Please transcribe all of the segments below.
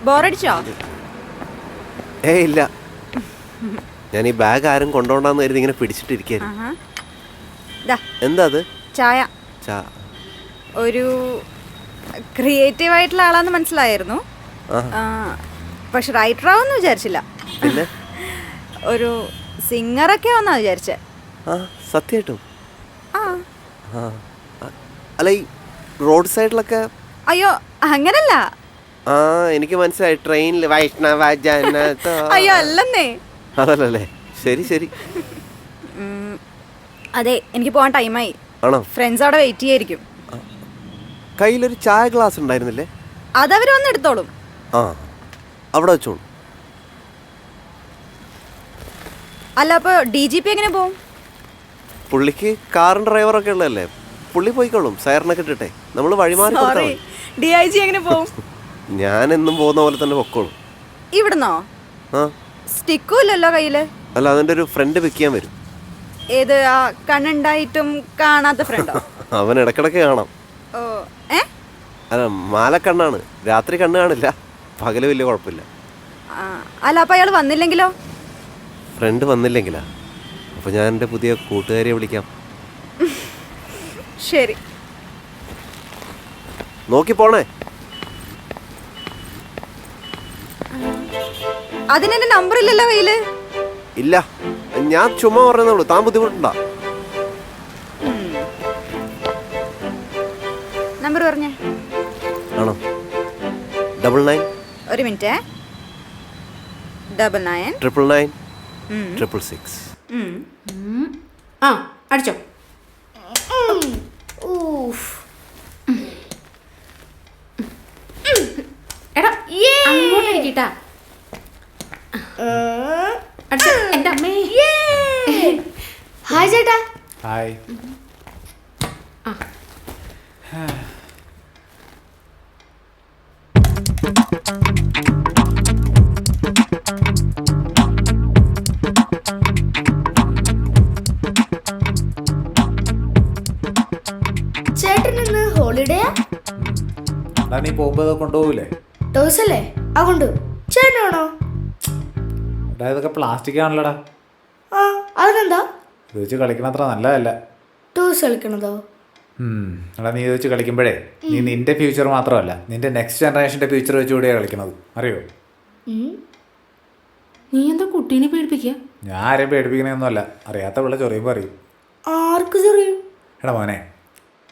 ബോറടിച്ചോ? ഇല്ല, ഞാൻ ഈ ബാഗ് ആരും കൊണ്ടുപോണ്ടെന്ന് കരുതി ഇങ്ങനെ പിടിച്ചിട്ടിരിക്കുന്നു. എന്താ അത്? ചായ. ഒരു ക്രിയേറ്റീവ് ആയിട്ടുള്ള ആളാന്ന് മനസ്സിലായിരുന്നു, പക്ഷെ റൈറ്റർ ആവുമെന്ന് വിചാരിച്ചില്ല. പിന്നെ ഒരു സിംഗറൊക്കെ ആവുന്നാ വിചാരിച്ചേ. സത്യമായിട്ടും? അല്ല, ഈ റോഡ് സൈഡിലൊക്കെ? അയ്യോ അങ്ങനല്ല. എനിക്ക് മനസ്സിലായി, ട്രെയിനിൽ വൈഷ്ണവ ജന. അയ്യോ അല്ലെന്നേ. അതല്ലേ? ശരി ശരി. അതെ, എനിക്ക് പോകാൻ ടൈമായി. ആണോ? ഫ്രണ്ട്സ് അവിടെ വെയിറ്റ് ചെയ്യായിരിക്കും. കയ്യിലൊരു ചായ ഗ്ലാസ് ഉണ്ടായിരുന്നില്ലേ? അതവർ വന്ന് എടുത്തോളും. അവിടെ വെച്ചോളൂ. അല്ല, അപ്പൊ DGP എങ്ങനെ പോവും? പുള്ളിക്ക് കാറും ഡ്രൈവറൊക്കെ ഉള്ളതല്ലേ, പുള്ളി പോയിക്കോളും. സൈറനൊക്കെ ഇട്ടിട്ടെ നമ്മൾ വഴിമാറി. DIG എങ്ങനെ പോവും? ഞാൻ എന്നും പോകുന്ന പോലെ തന്നെ പൊക്കോളും. ഇവിടുന്നോ? സ്റ്റിക്കും ഇല്ലല്ലോ കയ്യില്. അല്ല, അതിന്റെ ഒരു ഫ്രണ്ട് പിക്ക് ചെയ്യാൻ വരും. ഏത്? ആ കണ്ണുണ്ടായിട്ടും കാണാത്ത ഫ്രണ്ടോ? അവൻ ഇടക്കിടക്ക് കാണാം. അല്ല, മാലക്കണ്ണാണ്, രാത്രി കണ്ണ് കാണില്ല, പകല് വലിയ കുഴപ്പമില്ല. അല്ല, അപ്പൊ അയാൾ വന്നില്ലെങ്കിലോ? ഫ്രണ്ട് വന്നില്ലെങ്കിലാ? അപ്പൊ ഞാൻ എൻ്റെ പുതിയ കൂട്ടുകാരിയെ വിളിക്കാം. ശരി, നോക്കി പോണേ. അതിനെന്റെ നമ്പർ ഇല്ലല്ലോ കയ്യില്. ഇല്ല, ഞാൻ ചുമ്മാ പറയുന്നുള്ളൂ, താൻ ബുദ്ധിമുട്ടുണ്ടോ? നമ്പർ പറഞ്ഞേ. ആണോ? 99. ഒരു മിനിറ്റ്. 99 999 666. അടിച്ചോ. എടാ അങ്ങോട്ടിരിക്കട്ടാ. എന്റെ അമ്മേ. ഹായ് ചേട്ടാ. ഹായ്. ചേട്ടനിന്ന് ഹോളിഡേയാ? നീ പോകുമ്പോ കൊണ്ടുപോകൂലേ? ടോയ്സല്ലേ അതുകൊണ്ട് ചേട്ടനാണോ? ഇതൊക്കെ പ്ലാസ്റ്റിക് ആണല്ലോടാ. അതിനെന്താ? ഇത് വെച്ച് കളിക്കണത്ര നല്ലതല്ല. ടോയ്സ് കളിക്കണതോ? എടാ, നീ ഇത് വെച്ച് കളിക്കുമ്പോഴേ നീ നിന്റെ ഫ്യൂച്ചർ മാത്രമല്ല, നിന്റെ നെക്സ്റ്റ് ജനറേഷന്റെ ഫ്യൂച്ചർ വെച്ചുകൂടിയാണ് കളിക്കണത്, അറിയോ? നീ എന്താ കുട്ടീനെ പേടിപ്പിക്കുക? ഞാൻ ആരെയും പേടിപ്പിക്കണൊന്നുമല്ല, അറിയാത്ത പിള്ള ചൊറിയുമ്പോൾ അറിയും. ആർക്ക് ചെറിയും? എടാ മോനെ,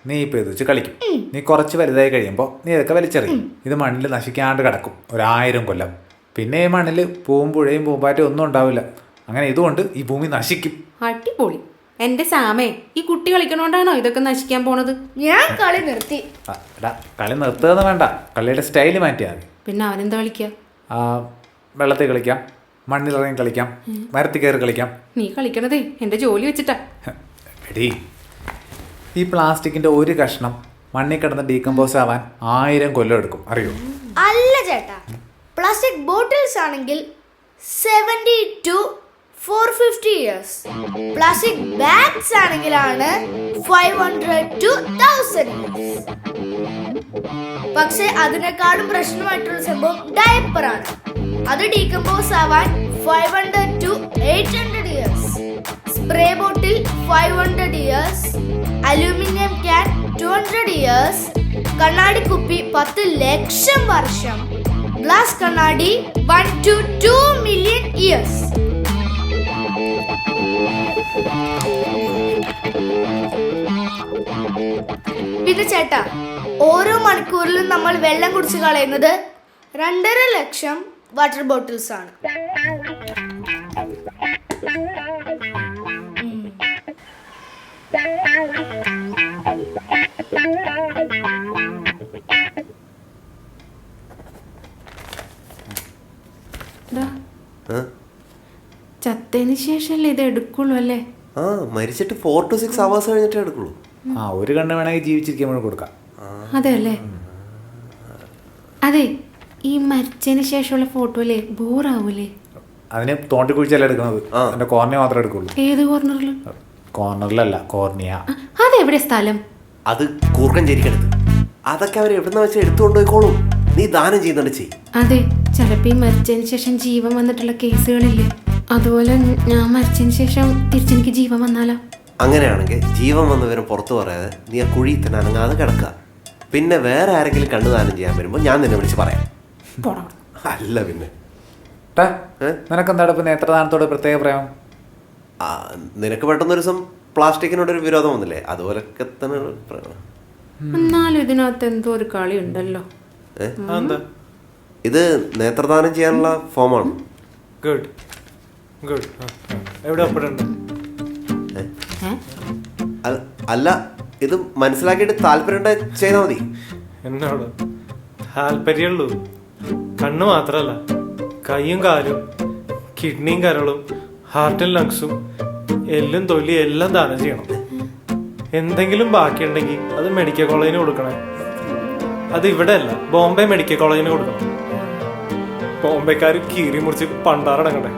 നീ ഇപ്പോൾ ഇത് വെച്ച് കളിക്കും, നീ കുറച്ച് വലുതായി കഴിയുമ്പോൾ നീ ഇതൊക്കെ വലിച്ചെറിയും. ഇത് മണ്ണിൽ നശിക്കാണ്ട് കിടക്കും 1000 കൊല്ലം. പിന്നെ ഈ മണ്ണിൽ പൂവും പുഴയും പൂമ്പാറ്റും ഒന്നും ഉണ്ടാവില്ല. അങ്ങനെ ഇതുകൊണ്ട് ഈ ഭൂമി നശിക്കും. അടിപൊളി. എന്റെ സാമേ, ഈ കുട്ടി കളിക്കണോണ്ടാണോ ഇതൊക്കെ നശിക്കാൻ പോണത്? ഞാൻ കളി നിർത്തി. എടാ, കളി നിർത്തുകയെന്ന് വേണ്ട, കളിയുടെ സ്റ്റൈല് മാറ്റിയാൽ മതി. പിന്നെ അവനെന്താ കളിക്കുക? വെള്ളത്തിൽ കളിക്കാം, മണ്ണിലിറങ്ങി കളിക്കാം, മരത്തിൽ കയറി കളിക്കാം. നീ കളിക്കണതേ എന്റെ ജോലി വെച്ചിട്ടാ. എടീ, ഈ പ്ലാസ്റ്റിക്കിന്റെ ഒരു കഷ്ണം മണ്ണിൽ കിടന്ന് ഡീകമ്പോസ് ആവാൻ 1000 കൊല്ലം എടുക്കും, അറിയോ? അല്ല ചേട്ടാ, പ്ലാസ്റ്റിക് ബോട്ടിൽസ് ആണെങ്കിൽ 70 to 450 years. പ്ലാസ്റ്റിക് ബാഗ്സ് ആണെങ്കിലാണ് 500 to 1000 years. പക്ഷെ അതിനേക്കാളും പ്രശ്നമായിട്ടുള്ള സംഭവം ഡയപ്പറാണ്. അത് ഡീകമ്പോസ് ആവാൻ 500 to 800 years. Spray bottle 500 years. Aluminium can 200 years. കണ്ണാടി കുപ്പി 10 ലക്ഷം വർഷം. ഗ്ലാസ് കണ്ണാടി 1 to 2 million years. പിന്നെ ചേട്ടാ, ഓരോ മണിക്കൂറിലും നമ്മൾ വെള്ളം കുടിച്ച് കളയുന്നത് 2.5 ലക്ഷം വാട്ടർ ബോട്ടിൽസ് ആണ്. ചത്തതിന് ശേഷല്ലേ ഇത് എടുക്കുള്ളൂ അല്ലേ? മരിച്ചിട്ട് 4 to 6 hours കഴിഞ്ഞിട്ടേ എടുക്കുള്ളൂ. ഒരു കണ്ണ് വേണമെങ്കിൽ ജീവിച്ചിരിക്കുമ്പോൾ കൊടുക്കാം. അതെ അല്ലേ? അതെ, ഈ മരിച്ചതിന് ശേഷമുള്ള ഫോട്ടോ അല്ലേ ബോറാവൂലേ? അതിന് തോണ്ടി കുഴിച്ചല്ല എടുക്കുന്നത്, അതിന്റെ കോർണിയ മാത്രമേ എടുക്കുള്ളൂ. ഏത് കോർണറിൽ? കോർണറിലല്ല, കോർണിയ. അതെവിടെ സ്ഥലം? അത് കൂർക്കഞ്ചേരിക്കടുത്ത്. അതൊക്കെ അവർ എവിടുന്ന വെച്ചാൽ എടുത്തുകൊണ്ടുപോയിക്കോളും. നീ ദാനം ചെയ്യുന്നുണ്ട് ചെയ്. അതെ, ചിലപ്പോ ഈ മരിച്ചതിന് ശേഷം ജീവൻ വന്നിട്ടുള്ള കേസുകളില്ലേ, അതുപോലെ ഞാൻ മരിച്ചതിന് ശേഷം തിരിച്ചെനിക്ക് ജീവൻ വന്നാലോ? അങ്ങനെയാണെങ്കിൽ ജീവൻ വന്നവരും പുറത്തു പറയാതെ നീ ആ കുഴിയിൽ തന്നെ അനങ്ങാതെ കിടക്കുക. പിന്നെ വേറെ ആരെങ്കിലും കണ്ടു ദാനം ചെയ്യാൻ വരുമ്പോൾ ഞാൻ നിന്നെ വിളിച്ച് പറയാം. പോടാ. അല്ല പിന്നെ നിനക്കെന്താ ഇപ്പൊ നേത്രദാനത്തോട് പ്രത്യേക പ്രേമം? നിനക്ക് പെട്ടെന്നൊരു ദിവസം പ്ലാസ്റ്റിക്കിനോടൊരു വിരോധം വന്നില്ലേ, അതുപോലൊക്കെ തന്നെ എന്നാലും ഇതിനകത്ത് എന്തോ ഒരു കളി ഉണ്ടല്ലോ. ഇത് നേത്രദാനം ചെയ്യാനുള്ള ഫോമാണ്. Good good. എവിടെ ഒപ്പിടുണ്ട്? അല്ല, ഇത് മനസ്സിലാക്കിയിട്ട് താല്പര്യം ചെയ്താൽ മതി. എന്നോട് താല്പര്യമുള്ളൂ. കണ്ണ് മാത്രല്ല, കൈയും കാലും, കിഡ്നിയും കരളും, ഹാർട്ടും ലങ്സും, എല്ലും തൊലി എല്ലാം ദാനം ചെയ്യണം. എന്തെങ്കിലും ബാക്കിയുണ്ടെങ്കിൽ അത് മെഡിക്കൽ കോളേജിന് കൊടുക്കണേ. അത് ഇവിടെ അല്ല, ബോംബെ മെഡിക്കൽ കോളേജിന് കൊടുക്കണം. ബോംബെക്കാർ കീറി മുറിച്ച് പണ്ടാറടങ്ങണ്ടേ.